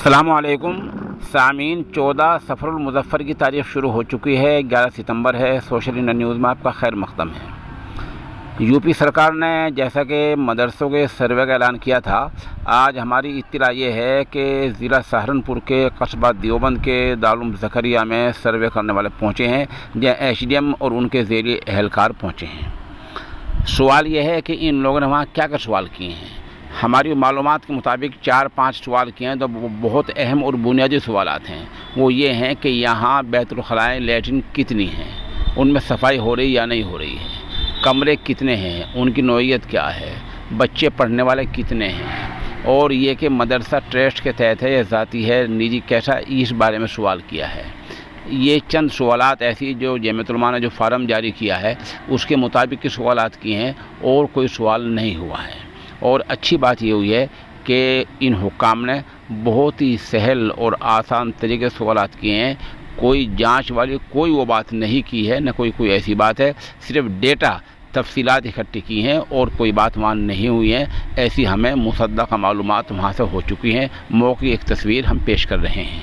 अस्सलामुअलैकुम सामीन। 14 सफ़रुल-मुज़फ़्फ़र की तारीख़ शुरू हो चुकी है। 11 सितंबर है। सोशल इंडिया न्यूज़ में आपका खैर मक़दम है। यूपी सरकार ने जैसा कि मदरसों के सर्वे का ऐलान किया था, आज हमारी इत्तला ये है कि ज़िला सहारनपुर के कस्बा देवबंद के दारुल ज़करिया में सर्वे करने वाले पहुँचे हैं, जहाँ एसडीएम और उनके ज़ेरी एहलकार पहुँचे हैं। सवाल यह है कि इन लोगों ने वहाँ क्या क्या सवाल किए हैं। हमारी मालूमात के मुताबिक 4-5 सवाल किए हैं, तो वो बहुत अहम और बुनियादी सवालात हैं। वो ये हैं कि यहाँ बैतुल खलाएँ लैट्रिन कितनी हैं, उनमें सफाई हो रही या नहीं हो रही है, कमरे कितने हैं, उनकी नौइयत क्या है, बच्चे पढ़ने वाले कितने हैं, और ये कि मदरसा ट्रस्ट के तहत है या ज़ाती है, निजी कैसा, इस बारे में सवाल किया है। ये चंद सवालात ऐसी जो जमीयत उलमा ने जो फार्म जारी किया है उसके मुताबिक के सवालात किए हैं, और कोई सवाल नहीं हुआ है। और अच्छी बात ये हुई है कि इन हुक्काम ने बहुत ही सहल और आसान तरीके से सवालात किए हैं। कोई जांच वाली कोई वो बात नहीं की है, न कोई ऐसी बात है। सिर्फ डेटा तफसीलात इकट्ठी की हैं और कोई बात वहाँ नहीं हुई है। ऐसी हमें मुसद्दक़ मालूमात वहाँ से हो चुकी हैं। मौके की एक तस्वीर हम पेश कर रहे हैं।